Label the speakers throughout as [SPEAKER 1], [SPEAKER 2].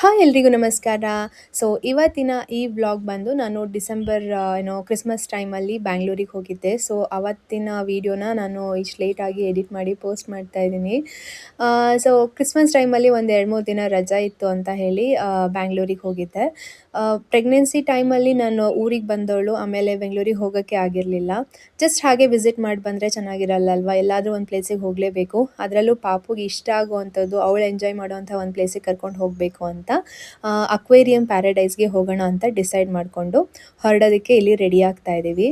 [SPEAKER 1] Hi ಎಲ್ರಿಗೂ ನಮಸ್ಕಾರ. So ಇವತ್ತಿನ ಈ ವ್ಲಾಗ್ ಬಂದು ನಾನು ಡಿಸೆಂಬರ್ ಕ್ರಿಸ್ಮಸ್ ಟೈಮಲ್ಲಿ ಬ್ಯಾಂಗ್ಳೂರಿಗೆ ಹೋಗಿದ್ದೆ. ಸೊ ಅವತ್ತಿನ ವೀಡಿಯೋನ ನಾನು ಇಷ್ಟು ಲೇಟಾಗಿ ಎಡಿಟ್ ಮಾಡಿ ಪೋಸ್ಟ್ ಮಾಡ್ತಾ ಇದ್ದೀನಿ. ಸೊ ಕ್ರಿಸ್ಮಸ್ ಟೈಮಲ್ಲಿ ಒಂದು 2-3 ದಿನ ರಜಾ ಇತ್ತು ಅಂತ ಹೇಳಿ ಬ್ಯಾಂಗ್ಳೂರಿಗೆ ಹೋಗಿದ್ದೆ. ಪ್ರೆಗ್ನೆನ್ಸಿ ಟೈಮಲ್ಲಿ ನಾನು ಊರಿಗೆ ಬಂದವಳು. ಆಮೇಲೆ ಬೆಂಗಳೂರಿಗೆ ಹೋಗೋಕ್ಕೆ ಆಗಿರಲಿಲ್ಲ. ಜಸ್ಟ್ ಹಾಗೆ ವಿಸಿಟ್ ಮಾಡಿ ಬಂದರೆ ಚೆನ್ನಾಗಿರಲ್ಲ ಅಲ್ವಾ? ಎಲ್ಲಾದರೂ ಒಂದು ಪ್ಲೇಸಿಗೆ ಹೋಗಲೇಬೇಕು. ಅದರಲ್ಲೂ ಪಾಪುಗೆ ಇಷ್ಟ ಆಗುವಂಥದ್ದು, ಅವಳು ಎಂಜಾಯ್ ಮಾಡುವಂಥ ಒಂದು ಪ್ಲೇಸಿಗೆ ಕರ್ಕೊಂಡು ಹೋಗಬೇಕು ಅಂತ ಅಕ್ವೇರಿಯಂ ಪ್ಯಾರಡೈಸ್‌ಗೆ ಹೋಗೋಣ ಅಂತ ಡಿಸೈಡ್ ಮಾಡಿಕೊಂಡು ಹೊರಡೋದಕ್ಕೆ ಇಲ್ಲಿ ರೆಡಿ ಆಗ್ತಾ ಇದ್ದೀವಿ.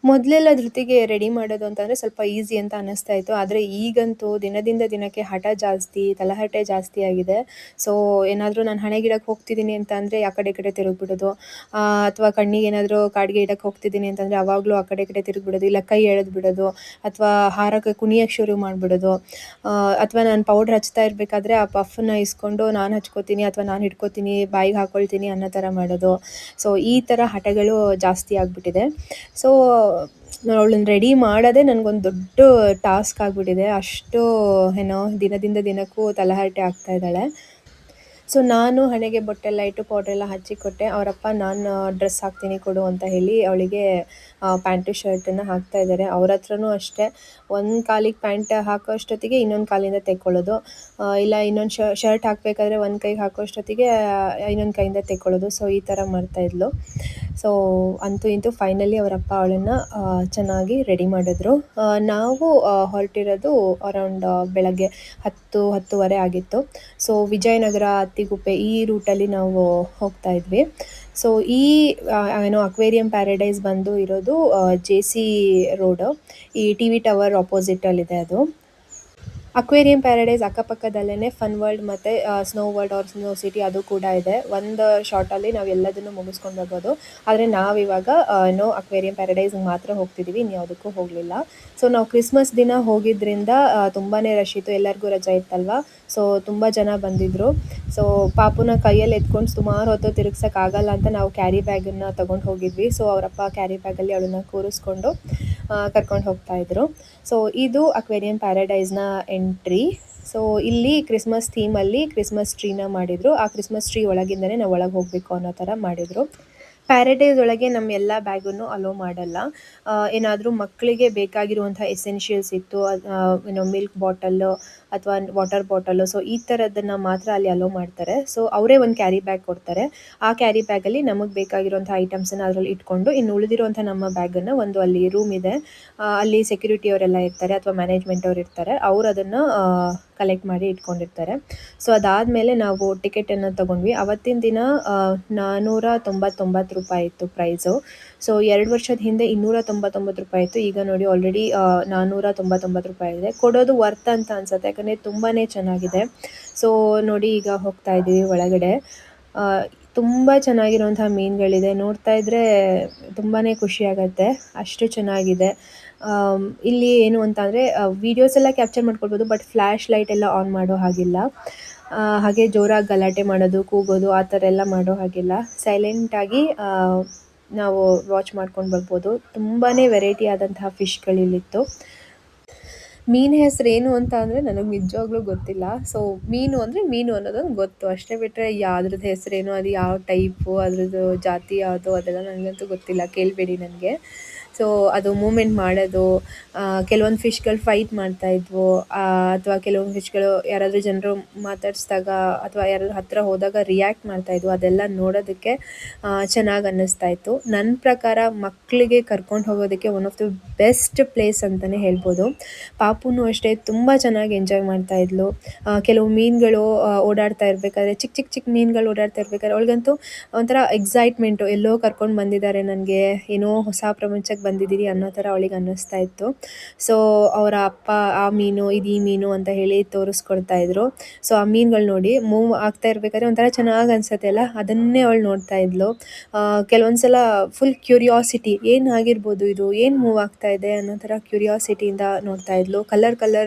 [SPEAKER 1] ಮೊದಲೆಲ್ಲ ಧೃತಿಗೆ ರೆಡಿ ಮಾಡೋದು ಅಂತಂದರೆ ಸ್ವಲ್ಪ ಈಸಿ ಅಂತ ಅನ್ನಿಸ್ತಾ ಇತ್ತು. ಆದರೆ ಈಗಂತೂ ದಿನದಿಂದ ದಿನಕ್ಕೆ ಹಠ ಜಾಸ್ತಿ, ತಲಹಟೆ ಜಾಸ್ತಿ ಆಗಿದೆ. ಸೊ ಏನಾದರೂ ನಾನು ಹಣೆಗಿಡಕ್ಕೆ ಹೋಗ್ತಿದ್ದೀನಿ ಅಂತ ಅಂದರೆ ಆ ಕಡೆ ಈ ಕಡೆ ತಿರುಗಿಬಿಡೋದು, ಅಥವಾ ಕಣ್ಣಿಗೆ ಏನಾದರೂ ಕಾಡಿಗೆ ಇಡಕ್ಕೆ ಹೋಗ್ತಿದ್ದೀನಿ ಅಂತಂದರೆ ಆವಾಗಲೂ ಆ ಕಡೆ ಈ ಕಡೆ ತಿರುಗಿಬಿಡೋದು, ಇಲ್ಲ ಕೈ ಎಳೆದು ಬಿಡೋದು, ಅಥವಾ ಹಾರಕ್ಕೆ ಕುಣಿಯೋಕ್ಕೆ ಶುರು ಮಾಡಿಬಿಡೋದು, ಅಥವಾ ನಾನು ಪೌಡ್ರ್ ಹಚ್ತಾ ಇರಬೇಕಾದ್ರೆ ಆ ಪಫನ್ನು ಇಸ್ಕೊಂಡು ನಾನು ಹಚ್ಕೋತೀನಿ ಅಥವಾ ನಾನು ಹಿಡ್ಕೋತೀನಿ, ಬಾಯಿಗೆ ಹಾಕ್ಕೊಳ್ತೀನಿ ಅನ್ನೋ ಥರ ಮಾಡೋದು. ಸೊ ಈ ಥರ ಹಠಗಳು ಜಾಸ್ತಿ ಆಗಿಬಿಟ್ಟಿದೆ. ಸೊ ಅವಳನ್ನ ರೆಡಿ ಮಾಡೋದೇ ನನಗೊಂದು ದೊಡ್ಡ ಟಾಸ್ಕ್ ಆಗಿಬಿಟ್ಟಿದೆ. ಅಷ್ಟು ದಿನದಿಂದ ದಿನಕ್ಕೂ ತಲಹರಟೆ ಆಗ್ತಾ ಇದ್ದಾಳೆ. ಸೊ ನಾನು ಹಣೆಗೆ ಬೊಟ್ಟೆಲ್ಲ ಇಟ್ಟು ಪೌಡ್ರೆಲ್ಲ ಹಚ್ಚಿ ಕೊಟ್ಟೆ. ಅವರಪ್ಪ ನಾನು ಡ್ರೆಸ್ ಹಾಕ್ತೀನಿ ಕೊಡು ಅಂತ ಹೇಳಿ ಅವಳಿಗೆ ಪ್ಯಾಂಟು ಶರ್ಟನ್ನು ಹಾಕ್ತಾ ಇದ್ದಾರೆ. ಅವ್ರ ಹತ್ರನೂ ಅಷ್ಟೇ, ಒಂದು ಕಾಲಿಗೆ ಪ್ಯಾಂಟ್ ಹಾಕೋ ಅಷ್ಟೊತ್ತಿಗೆ ಇನ್ನೊಂದು ಕಾಲಿಂದ ತೆಕ್ಕೊಳ್ಳೋದು, ಇಲ್ಲ ಇನ್ನೊಂದು ಶರ್ಟ್ ಹಾಕಬೇಕಾದ್ರೆ ಒಂದು ಕೈಗೆ ಹಾಕೋ ಅಷ್ಟೊತ್ತಿಗೆ ಇನ್ನೊಂದು ಕೈಯಿಂದ ತೆಕ್ಕೊಳ್ಳೋದು. ಸೊ ಈ ಥರ ಮಾಡ್ತಾಯಿದ್ಲು. ಸೊ ಅಂತೂ ಇಂತೂ ಫೈನಲಿ ಅವರಪ್ಪ ಅವಳನ್ನು ಚೆನ್ನಾಗಿ ರೆಡಿ ಮಾಡಿದ್ರು. ನಾವು ಹೊರಟಿರೋದು ಅರೌಂಡ್ ಬೆಳಗ್ಗೆ 10-10:30 ಆಗಿತ್ತು. ಸೊ ವಿಜಯನಗರ, ಅತ್ತಿಗುಪ್ಪೆ ಈ ರೂಟಲ್ಲಿ ನಾವು ಹೋಗ್ತಾ ಇದ್ವಿ. ಸೊ ಈ ಅಕ್ವೇರಿಯಂ ಪ್ಯಾರಡೈಸ್ ಬಂದು ಇರೋದು JC ರೋಡು, ಈ TV ಟವರ್ ಆಪೋಸಿಟಲ್ಲಿದೆ ಅದು. ಅಕ್ವೇರಿಯಂ ಪ್ಯಾರಡೈಸ್ ಅಕ್ಕಪಕ್ಕದಲ್ಲೇ ಫನ್ ವರ್ಲ್ಡ್ ಮತ್ತು snow world or snow city ಅದು ಕೂಡ ಇದೆ. ಒಂದು ಶಾರ್ಟಲ್ಲಿ ನಾವು ಎಲ್ಲದನ್ನು ಮುಗಿಸ್ಕೊಂಡು ಬರ್ಬೋದು. ಆದರೆ ನಾವಿವಾಗ ಅಕ್ವೇರಿಯಂ ಪ್ಯಾರಡೈಸ್ಗೆ ಮಾತ್ರ ಹೋಗ್ತಿದ್ದೀವಿ, ಇನ್ಯಾವುದಕ್ಕೂ ಹೋಗಲಿಲ್ಲ. ಸೊ ನಾವು ಕ್ರಿಸ್ಮಸ್ ದಿನ ಹೋಗಿದ್ದರಿಂದ ತುಂಬಾ ರಶ್ ಇತ್ತು, ಎಲ್ಲರಿಗೂ ರಜೆ ಇತ್ತಲ್ವ. ಸೊ ತುಂಬ ಜನ ಬಂದಿದ್ದರು. ಸೊ ಪಾಪುನ ಕೈಯಲ್ಲಿ ಎತ್ಕೊಂಡು ಸುಮಾರು ಹೊತ್ತು ತಿರುಗ್ಸೋಕ್ಕಾಗಲ್ಲ ಅಂತ ನಾವು ಕ್ಯಾರಿ ಬ್ಯಾಗನ್ನು ತೊಗೊಂಡು ಹೋಗಿದ್ವಿ. ಸೊ ಅವರಪ್ಪ ಕ್ಯಾರಿ ಬ್ಯಾಗಲ್ಲಿ ಅವಳನ್ನು ಕೂರಿಸ್ಕೊಂಡು ಕರ್ಕೊಂಡು ಹೋಗ್ತಾಯಿದ್ರು. ಸೊ ಇದು ಅಕ್ವೇರಿಯಂ ಪ್ಯಾರಡೈಸ್ನ ಎಂಟ್ರಿ. ಸೊ ಇಲ್ಲಿ ಕ್ರಿಸ್ಮಸ್ ಥೀಮಲ್ಲಿ ಕ್ರಿಸ್ಮಸ್ ಟ್ರೀನ ಮಾಡಿದರು. ಆ ಕ್ರಿಸ್ಮಸ್ ಟ್ರೀ ಒಳಗಿಂದನೇ ನಾವು ಒಳಗೆ ಹೋಗಬೇಕು ಅನ್ನೋ ಥರ ಮಾಡಿದರು. ಪ್ಯಾರಡೈಸ್ ಒಳಗೆ ನಮ್ಮ ಎಲ್ಲ ಬ್ಯಾಗನ್ನು ಅಲೋ ಮಾಡಲ್ಲ. ಏನಾದರೂ ಮಕ್ಕಳಿಗೆ ಬೇಕಾಗಿರುವಂಥ ಎಸೆನ್ಷಿಯಲ್ಸ್ ಇತ್ತು, ಮಿಲ್ಕ್ ಬಾಟಲ್ಲು ಅಥವಾ ವಾಟರ್ ಬಾಟಲು, ಸೊ ಈ ಥರದ್ದನ್ನು ಮಾತ್ರ ಅಲ್ಲಿ ಅಲೋ ಮಾಡ್ತಾರೆ. ಸೊ ಅವರೇ ಒಂದು ಕ್ಯಾರಿ ಬ್ಯಾಗ್ ಕೊಡ್ತಾರೆ. ಆ ಕ್ಯಾರಿ ಬ್ಯಾಗಲ್ಲಿ ನಮಗೆ ಬೇಕಾಗಿರುವಂಥ ಐಟಮ್ಸನ್ನು ಅದರಲ್ಲಿ ಇಟ್ಕೊಂಡು ಇನ್ನು ಉಳಿದಿರುವಂಥ ನಮ್ಮ ಬ್ಯಾಗನ್ನು ಒಂದು ಅಲ್ಲಿ ರೂಮ್ ಇದೆ, ಅಲ್ಲಿ ಸೆಕ್ಯೂರಿಟಿಯವರೆಲ್ಲ ಇರ್ತಾರೆ ಅಥವಾ ಮ್ಯಾನೇಜ್ಮೆಂಟ್ ಅವ್ರು ಇರ್ತಾರೆ, ಅವರು ಅದನ್ನು ಕಲೆಕ್ಟ್ ಮಾಡಿ ಇಟ್ಕೊಂಡಿರ್ತಾರೆ. ಸೊ ಅದಾದಮೇಲೆ ನಾವು ಟಿಕೆಟನ್ನು ತೊಗೊಂಡ್ವಿ. ಅವತ್ತಿನ ದಿನ 499 ರೂಪಾಯಿ ಇತ್ತು ಪ್ರೈಸು. ಸೊ 2 ವರ್ಷದ ಹಿಂದೆ 299 ರೂಪಾಯಿ ಇತ್ತು. ಈಗ ನೋಡಿ ಆಲ್ರೆಡಿ 499 ರೂಪಾಯಿ ಇದೆ. ಕೊಡೋದು ವರ್ತ್ ಅಂತ ಅನಿಸುತ್ತೆ, ಯಾಕಂದರೆ ತುಂಬಾ ಚೆನ್ನಾಗಿದೆ. ಸೊ ನೋಡಿ ಈಗ ಹೋಗ್ತಾ ಇದ್ದೀವಿ ಒಳಗಡೆ. ತುಂಬ ಚೆನ್ನಾಗಿರುವಂಥ ಮೀನುಗಳಿದೆ, ನೋಡ್ತಾ ಇದ್ದರೆ ತುಂಬಾ ಖುಷಿಯಾಗತ್ತೆ, ಅಷ್ಟು ಚೆನ್ನಾಗಿದೆ. ಇಲ್ಲಿ ಏನು ಅಂತ ಅಂದರೆ ವೀಡಿಯೋಸ್ ಎಲ್ಲ ಕ್ಯಾಪ್ಚರ್ ಮಾಡ್ಕೊಳ್ಬೋದು, ಬಟ್ ಫ್ಲ್ಯಾಶ್ ಲೈಟ್ ಎಲ್ಲ ಆನ್ ಮಾಡೋ ಹಾಗಿಲ್ಲ. ಹಾಗೆ ಜೋರಾಗಿ ಗಲಾಟೆ ಮಾಡೋದು, ಕೂಗೋದು ಆ ಥರ ಎಲ್ಲ ಮಾಡೋ ಹಾಗಿಲ್ಲ. ಸೈಲೆಂಟಾಗಿ ನಾವು ವಾಚ್ ಮಾಡ್ಕೊಂಡು ಬರ್ಬೋದು. ತುಂಬಾ ವೆರೈಟಿ ಆದಂತಹ ಫಿಶ್ಗಳಿಲ್ಲಿತ್ತು. ಮೀನು ಹೆಸರು ಏನು ಅಂತ ಅಂದರೆ ನನಗೆ ನಿಜವಾಗ್ಲೂ ಗೊತ್ತಿಲ್ಲ. ಸೊ ಮೀನು ಅಂದರೆ ಮೀನು ಅನ್ನೋದೊಂದು ಗೊತ್ತು, ಅಷ್ಟೇ ಬಿಟ್ಟರೆ ಅದ್ರದ್ದು ಹೆಸರೇನು, ಅದು ಯಾವ ಟೈಪು, ಅದ್ರದ್ದು ಜಾತಿ ಯಾವುದು, ಅದೆಲ್ಲ ನನಗಂತೂ ಗೊತ್ತಿಲ್ಲ, ಕೇಳಬೇಡಿ ನನಗೆ. ಸೊ ಅದು ಮೂಮೆಂಟ್ ಮಾಡೋದು, ಕೆಲವೊಂದು ಫಿಶ್ಗಳು ಫೈಟ್ ಮಾಡ್ತಾಯಿದ್ವು, ಅಥವಾ ಕೆಲವೊಂದು ಫಿಶ್ಗಳು ಯಾರಾದರೂ ಜನರು ಮಾತಾಡಿಸಿದಾಗ ಅಥವಾ ಯಾರಾದರೂ ಹತ್ತಿರ ಹೋದಾಗ ರಿಯಾಕ್ಟ್ ಮಾಡ್ತಾಯಿದ್ವು. ಅದೆಲ್ಲ ನೋಡೋದಕ್ಕೆ ಚೆನ್ನಾಗಿ ಅನ್ನಿಸ್ತಾ ಇತ್ತು. ನನ್ನ ಪ್ರಕಾರ ಮಕ್ಕಳಿಗೆ ಕರ್ಕೊಂಡು ಹೋಗೋದಕ್ಕೆ one of the best place ಅಂತಲೇ ಹೇಳ್ಬೋದು. ಪಾಪುನೂ ಅಷ್ಟೇ ತುಂಬ ಚೆನ್ನಾಗಿ ಎಂಜಾಯ್ ಮಾಡ್ತಾಯಿದ್ಲು. ಕೆಲವು ಮೀನುಗಳು ಓಡಾಡ್ತಾ ಇರಬೇಕಾದ್ರೆ, ಚಿಕ್ಕ ಮೀನುಗಳು ಓಡಾಡ್ತಾ ಇರಬೇಕಾದ್ರೆ ಅವಳಿಗಂತೂ ಒಂಥರ ಎಕ್ಸೈಟ್ಮೆಂಟು, ಎಲ್ಲೋ ಕರ್ಕೊಂಡು ಬಂದಿದ್ದಾರೆ ನನಗೆ, ಏನೋ ಹೊಸ ಪ್ರಪಂಚಕ್ಕೆ ಬಂದಿದ್ದೀರಿ ಅನ್ನೋ ಥರ ಅವಳಿಗೆ ಅನ್ನಿಸ್ತಾ ಇತ್ತು. ಸೊ ಅವರ ಅಪ್ಪ ಆ ಮೀನು ಇದು ಈ ಮೀನು ಅಂತ ಹೇಳಿ ತೋರಿಸ್ಕೊಡ್ತಾಯಿದ್ರು. ಸೊ ಆ ಮೀನುಗಳು ನೋಡಿ ಮೂವ್ ಆಗ್ತಾ ಇರಬೇಕಾದ್ರೆ ಒಂಥರ ಚೆನ್ನಾಗಿ ಅನಿಸುತ್ತೆ ಅಲ್ಲ, ಅದನ್ನೇ ಅವಳು ನೋಡ್ತಾ ಇದ್ಲು. ಕೆಲವೊಂದು ಸಲ ಫುಲ್ ಕ್ಯೂರಿಯಾಸಿಟಿ, ಏನಾಗಿರ್ಬೋದು ಇದು, ಏನು ಮೂವ್ ಆಗ್ತಾ ಇದೆ ಅನ್ನೋ ಥರ ಕ್ಯೂರಿಯಾಸಿಟಿಯಿಂದ ನೋಡ್ತಾ ಇದ್ಲು. ಕಲರ್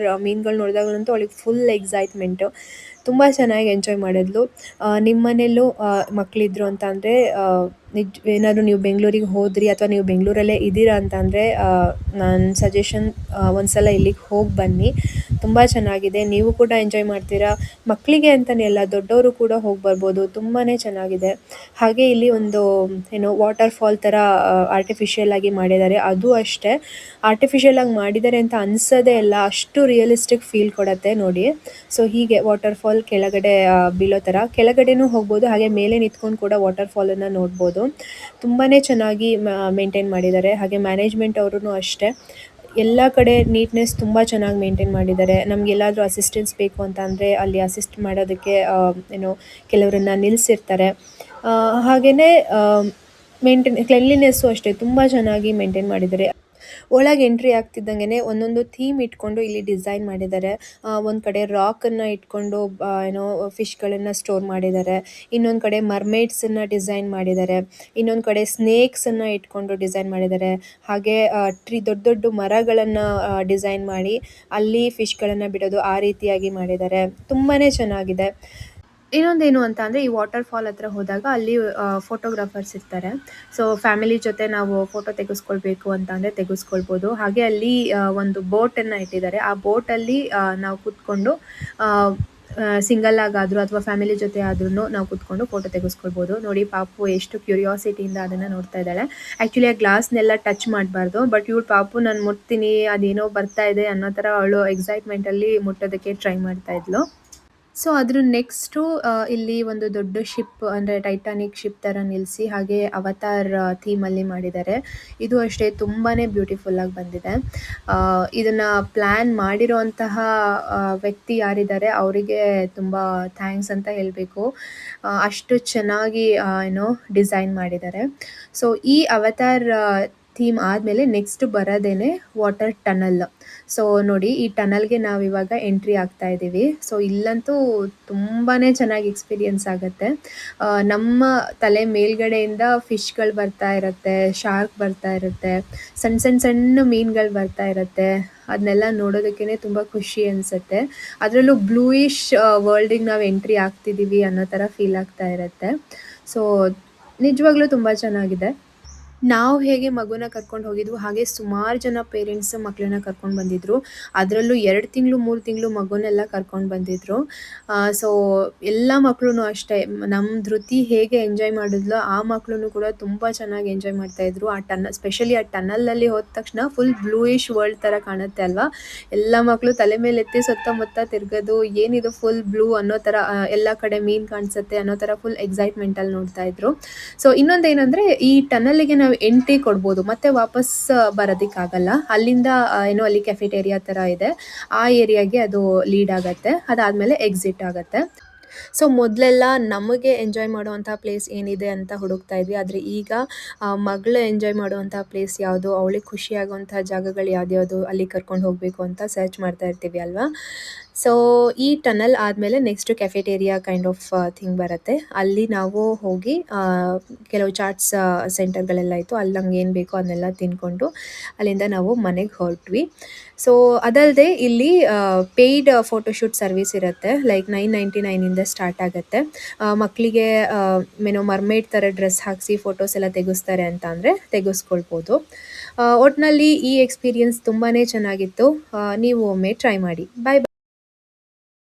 [SPEAKER 1] ಮೀನುಗಳು ನೋಡಿದಾಗಲಂತೂ ಅವಳಿಗೆ ಫುಲ್ ಎಕ್ಸೈಟ್ಮೆಂಟು. ತುಂಬ ಚೆನ್ನಾಗಿ ಎಂಜಾಯ್ ಮಾಡಿದ್ಲು. ನಿಮ್ಮ ಮನೇಲೂ ಮಕ್ಕಳಿದ್ರು ಅಂತ ಅಂದರೆ ಏನಾದರೂ ನೀವು ಬೆಂಗಳೂರಿಗೆ ಹೋದ್ರಿ ಅಥವಾ ನೀವು ಬೆಂಗಳೂರಲ್ಲೇ ಇದ್ದೀರಾ ಅಂತ ಅಂದರೆ ನನ್ನ ಸಜೆಷನ್ ಒಂದ್ಸಲ ಇಲ್ಲಿಗೆ ಹೋಗಿ ಬನ್ನಿ. ತುಂಬ ಚೆನ್ನಾಗಿದೆ, ನೀವು ಕೂಡ ಎಂಜಾಯ್ ಮಾಡ್ತೀರಾ. ಮಕ್ಕಳಿಗೆ ಅಂತಲೇ ಅಲ್ಲ, ದೊಡ್ಡವರು ಕೂಡ ಹೋಗಿ ಬರ್ಬೋದು, ತುಂಬಾ ಚೆನ್ನಾಗಿದೆ. ಹಾಗೆ ಇಲ್ಲಿ ಒಂದು ವಾಟರ್ ಫಾಲ್ ಥರ ಆರ್ಟಿಫಿಷಿಯಲ್ ಆಗಿ ಮಾಡಿದ್ದಾರೆ. ಅದು ಅಷ್ಟೇ ಆರ್ಟಿಫಿಷಿಯಲ್ ಆಗಿ ಮಾಡಿದ್ದಾರೆ ಅಂತ ಅನ್ಸೋದೇ ಇಲ್ಲ, ಅಷ್ಟು ರಿಯಲಿಸ್ಟಿಕ್ ಫೀಲ್ ಕೊಡುತ್ತೆ ನೋಡಿ. ಸೊ ಹೀಗೆ ವಾಟರ್ ಫಾಲ್ ಕೆಳಗಡೆ ಬೀಳೋ ಥರ ಕೆಳಗಡೆನೂ ಹೋಗ್ಬೋದು, ಹಾಗೆ ಮೇಲೆ ನಿಂತ್ಕೊಂಡು ಕೂಡ ವಾಟರ್ ಫಾಲನ್ನು ನೋಡ್ಬೋದು. ತುಂಬಾ ಚೆನ್ನಾಗಿ ಮೇಂಟೈನ್ ಮಾಡಿದ್ದಾರೆ. ಹಾಗೆ ಮ್ಯಾನೇಜ್ಮೆಂಟ್ ಅವ್ರೂ ಅಷ್ಟೇ ಎಲ್ಲ ಕಡೆ ನೀಟ್ನೆಸ್ ತುಂಬ ಚೆನ್ನಾಗಿ ಮೇಂಟೈನ್ ಮಾಡಿದ್ದಾರೆ. ನಮಗೆಲ್ಲಾದರೂ ಅಸಿಸ್ಟೆನ್ಸ್ ಬೇಕು ಅಂತ ಅಂದರೆ ಅಲ್ಲಿ ಅಸಿಸ್ಟ್ ಮಾಡೋದಕ್ಕೆ ಕೆಲವರನ್ನು ನಿಲ್ಲಿಸಿರ್ತಾರೆ. ಹಾಗೆಯೇ ಕ್ಲೆನ್ಲಿನೆಸ್ಸು ಅಷ್ಟೇ ತುಂಬ ಚೆನ್ನಾಗಿ ಮೇಂಟೈನ್ ಮಾಡಿದ್ದಾರೆ. ಒಳಗೆ ಎಂಟ್ರಿ ಆಗ್ತಿದ್ದಂಗೆ ಒಂದೊಂದು ಥೀಮ್ ಇಟ್ಕೊಂಡು ಇಲ್ಲಿ ಡಿಸೈನ್ ಮಾಡಿದ್ದಾರೆ. ಒಂದು ಕಡೆ ರಾಕನ್ನು ಇಟ್ಕೊಂಡು ಫಿಶ್ಗಳನ್ನು ಸ್ಟೋರ್ ಮಾಡಿದ್ದಾರೆ. ಇನ್ನೊಂದು ಕಡೆ ಮರ್ಮೇಡ್ಸನ್ನು ಡಿಸೈನ್ ಮಾಡಿದ್ದಾರೆ. ಇನ್ನೊಂದು ಕಡೆ ಸ್ನೇಕ್ಸನ್ನು ಇಟ್ಕೊಂಡು ಡಿಸೈನ್ ಮಾಡಿದ್ದಾರೆ. ಹಾಗೆ ದೊಡ್ಡ ದೊಡ್ಡ ಮರಗಳನ್ನು ಡಿಸೈನ್ ಮಾಡಿ ಅಲ್ಲಿ ಫಿಶ್ಗಳನ್ನು ಬಿಡೋದು ಆ ರೀತಿಯಾಗಿ ಮಾಡಿದ್ದಾರೆ. ತುಂಬಾ ಚೆನ್ನಾಗಿದೆ. ಇನ್ನೊಂದೇನು ಅಂತ ಅಂದರೆ ಈ ವಾಟರ್ ಫಾಲ್ ಹತ್ರ ಹೋದಾಗ ಅಲ್ಲಿ ಫೋಟೋಗ್ರಾಫರ್ಸ್ ಇರ್ತಾರೆ. ಸೊ ಫ್ಯಾಮಿಲಿ ಜೊತೆ ನಾವು ಫೋಟೋ ತೆಗೆಸ್ಕೊಳ್ಬೇಕು ಅಂತ ಅಂದರೆ ತೆಗೆಸ್ಕೊಳ್ಬೋದು. ಹಾಗೆ ಅಲ್ಲಿ ಒಂದು ಬೋಟನ್ನು ಇಟ್ಟಿದ್ದಾರೆ. ಆ ಬೋಟಲ್ಲಿ ನಾವು ಕೂತ್ಕೊಂಡು ಸಿಂಗಲ್ ಆಗಾದರೂ ಅಥವಾ ಫ್ಯಾಮಿಲಿ ಜೊತೆ ಆದ್ರೂ ನಾವು ಕೂತ್ಕೊಂಡು ಫೋಟೋ ತೆಗೆಸ್ಕೊಳ್ಬೋದು. ನೋಡಿ ಪಾಪು ಎಷ್ಟು ಕ್ಯೂರಿಯಾಸಿಟಿಯಿಂದ ಅದನ್ನು ನೋಡ್ತಾ ಇದ್ದಾಳೆ. ಆ್ಯಕ್ಚುಲಿ ಆ ಗ್ಲಾಸ್ನೆಲ್ಲ ಟಚ್ ಮಾಡಬಾರ್ದು, ಬಟ್ ಇವಳು ಪಾಪು ನಾನು ಮುಟ್ತೀನಿ ಅದೇನೋ ಬರ್ತಾ ಇದೆ ಅನ್ನೋ ಥರ ಅವಳು ಎಕ್ಸೈಟ್ಮೆಂಟಲ್ಲಿ ಮುಟ್ಟೋದಕ್ಕೆ ಟ್ರೈ ಮಾಡ್ತಾ ಇದ್ಲು. ಸೊ ಅದ್ರ ನೆಕ್ಸ್ಟು ಇಲ್ಲಿ ಒಂದು ದೊಡ್ಡ ಶಿಪ್ ಅಂದರೆ ಟೈಟಾನಿಕ್ ಶಿಪ್ ಥರ ನಿಲ್ಲಿಸಿ ಹಾಗೆ ಅವತಾರ್ ಥೀಮಲ್ಲಿ ಮಾಡಿದ್ದಾರೆ. ಇದು ಅಷ್ಟೇ ತುಂಬಾ ಬ್ಯೂಟಿಫುಲ್ಲಾಗಿ ಬಂದಿದೆ. ಇದನ್ನು ಪ್ಲ್ಯಾನ್ ಮಾಡಿರೋಂತಹ ವ್ಯಕ್ತಿ ಯಾರಿದ್ದಾರೆ ಅವರಿಗೆ ತುಂಬ ಥ್ಯಾಂಕ್ಸ್ ಅಂತ ಹೇಳಬೇಕು. ಅಷ್ಟು ಚೆನ್ನಾಗಿ ಡಿಸೈನ್ ಮಾಡಿದ್ದಾರೆ. ಸೊ ಈ ಅವತಾರ್ ಥೀಮ್ ಆದಮೇಲೆ ನೆಕ್ಸ್ಟ್ ಬರೋದೇನೆ ವಾಟರ್ ಟನಲ್. ಸೊ ನೋಡಿ ಈ ಟನಲ್ಗೆ ನಾವಿವಾಗ ಎಂಟ್ರಿ ಆಗ್ತಾ ಇದ್ದೀವಿ. ಸೊ ಇಲ್ಲಂತೂ ತುಂಬಾ ಚೆನ್ನಾಗಿ ಎಕ್ಸ್ಪೀರಿಯನ್ಸ್ ಆಗುತ್ತೆ. ನಮ್ಮ ತಲೆ ಮೇಲ್ಗಡೆಯಿಂದ ಫಿಶ್ಗಳು ಬರ್ತಾ ಇರುತ್ತೆ, ಶಾರ್ಕ್ ಬರ್ತಾ ಇರುತ್ತೆ, ಸಣ್ಣ ಸಣ್ಣ ಸಣ್ಣ ಮೀನುಗಳು ಬರ್ತಾ ಇರುತ್ತೆ. ಅದನ್ನೆಲ್ಲ ನೋಡೋದಕ್ಕೇ ತುಂಬ ಖುಷಿ ಅನಿಸುತ್ತೆ. ಅದರಲ್ಲೂ ಬ್ಲೂಯಿಶ್ ವರ್ಲ್ಡಿಗೆ ನಾವು ಎಂಟ್ರಿ ಆಗ್ತಿದ್ದೀವಿ ಅನ್ನೋ ಥರ ಫೀಲ್ ಆಗ್ತಾ ಇರುತ್ತೆ. ಸೊ ನಿಜವಾಗ್ಲೂ ತುಂಬ ಚೆನ್ನಾಗಿದೆ. ನಾವು ಹೇಗೆ ಮಗುನ ಕರ್ಕೊಂಡು ಹೋಗಿದ್ವು ಹಾಗೆ ಸುಮಾರು ಜನ ಪೇರೆಂಟ್ಸ್ ಮಕ್ಕಳನ್ನ ಕರ್ಕೊಂಡು ಬಂದಿದ್ದರು. ಅದರಲ್ಲೂ 2 ತಿಂಗಳು 3 ತಿಂಗಳು ಮಗುನೆಲ್ಲ ಕರ್ಕೊಂಡು ಬಂದಿದ್ದರು. ಸೊ ಎಲ್ಲ ಮಕ್ಕಳು ಅಷ್ಟೇ ನಮ್ಮ ಧೃತಿ ಹೇಗೆ ಎಂಜಾಯ್ ಮಾಡಿದ್ಲೋ ಆ ಮಕ್ಕಳು ಕೂಡ ತುಂಬ ಚೆನ್ನಾಗಿ ಎಂಜಾಯ್ ಮಾಡ್ತಾಯಿದ್ರು. ಸ್ಪೆಷಲಿ ಆ ಟನಲಲ್ಲಿ ಹೋದ ತಕ್ಷಣ ಫುಲ್ ಬ್ಲೂಯಿಶ್ ವರ್ಲ್ಡ್ ಥರ ಕಾಣುತ್ತೆ ಅಲ್ವಾ. ಎಲ್ಲ ಮಕ್ಕಳು ತಲೆ ಮೇಲೆ ಎತ್ತಿ ಸುತ್ತಮುತ್ತ ತಿರ್ಗೋದು, ಏನಿದು ಫುಲ್ ಬ್ಲೂ ಅನ್ನೋ ಥರ, ಎಲ್ಲ ಕಡೆ ಮೀನು ಕಾಣಿಸುತ್ತೆ ಅನ್ನೋ ಥರ ಫುಲ್ ಎಕ್ಸೈಟ್ಮೆಂಟಲ್ಲಿ ನೋಡ್ತಾಯಿದ್ರು. ಸೊ ಇನ್ನೊಂದೇನೆಂದರೆ ಈ ಟನಲ್ಲಿಗೆ ನಾವು ಎಂಟ್ರಿ ಕೊಡ್ಬೋದು, ಮತ್ತೆ ವಾಪಸ್ ಬರೋದಕ್ಕಾಗಲ್ಲ. ಅಲ್ಲಿಂದ ಅಲ್ಲಿ ಕೆಫೆಟೇರಿಯಾ ಥರ ಇದೆ, ಆ ಏರಿಯಾಗೆ ಅದು ಲೀಡ್ ಆಗುತ್ತೆ. ಅದಾದಮೇಲೆ ಎಕ್ಸಿಟ್ ಆಗುತ್ತೆ. ಸೊ ಮೊದಲೆಲ್ಲ ನಮಗೆ ಎಂಜಾಯ್ ಮಾಡುವಂಥ ಪ್ಲೇಸ್ ಏನಿದೆ ಅಂತ ಹುಡುಕ್ತಾ ಇದ್ವಿ, ಆದರೆ ಈಗ ಮಗಳು ಎಂಜಾಯ್ ಮಾಡುವಂಥ ಪ್ಲೇಸ್ ಯಾವುದು, ಅವಳಿಗೆ ಖುಷಿಯಾಗುವಂಥ ಜಾಗಗಳು ಯಾವ್ದ್ಯಾವುದು ಅಲ್ಲಿ ಕರ್ಕೊಂಡು ಹೋಗಬೇಕು ಅಂತ ಸರ್ಚ್ ಮಾಡ್ತಾ ಇರ್ತೀವಿ ಅಲ್ವಾ. ಸೊ ಈ ಟನಲ್ ಆದಮೇಲೆ next cafeteria kind of thing ಬರುತ್ತೆ. ಅಲ್ಲಿ ನಾವು ಹೋಗಿ ಕೆಲವು ಚಾಟ್ಸ್ ಸೆಂಟರ್ಗಳೆಲ್ಲ ಇತ್ತು, ಅಲ್ಲಿ ನಮ್ಗೆ ಏನು ಬೇಕೋ ಅದನ್ನೆಲ್ಲ ತಿಂದ್ಕೊಂಡು ಅಲ್ಲಿಂದ ನಾವು ಮನೆಗೆ ಹೊರಟ್ವಿ. ಸೊ ಅದಲ್ಲದೆ ಇಲ್ಲಿ ಪೇಯ್ಡ್ ಫೋಟೋಶೂಟ್ ಸರ್ವಿಸ್ ಇರುತ್ತೆ. ಲೈಕ್ 999 ಸ್ಟಾರ್ಟ್ ಆಗುತ್ತೆ. ಮಕ್ಕಳಿಗೆ ಮರ್ಮೇಡ್ ಥರ ಡ್ರೆಸ್ ಹಾಕಿಸಿ ಫೋಟೋಸ್ ಎಲ್ಲ ತೆಗೆಸ್ತಾರೆ ಅಂತ ಅಂದರೆ ತೆಗೆಸ್ಕೊಳ್ಬೋದು. ಒಟ್ಟಿನಲ್ಲಿ ಈ ಎಕ್ಸ್ಪೀರಿಯನ್ಸ್ ತುಂಬಾ ಚೆನ್ನಾಗಿತ್ತು. ನೀವು ಒಮ್ಮೆ ಟ್ರೈ ಮಾಡಿ. ಬಾಯ್.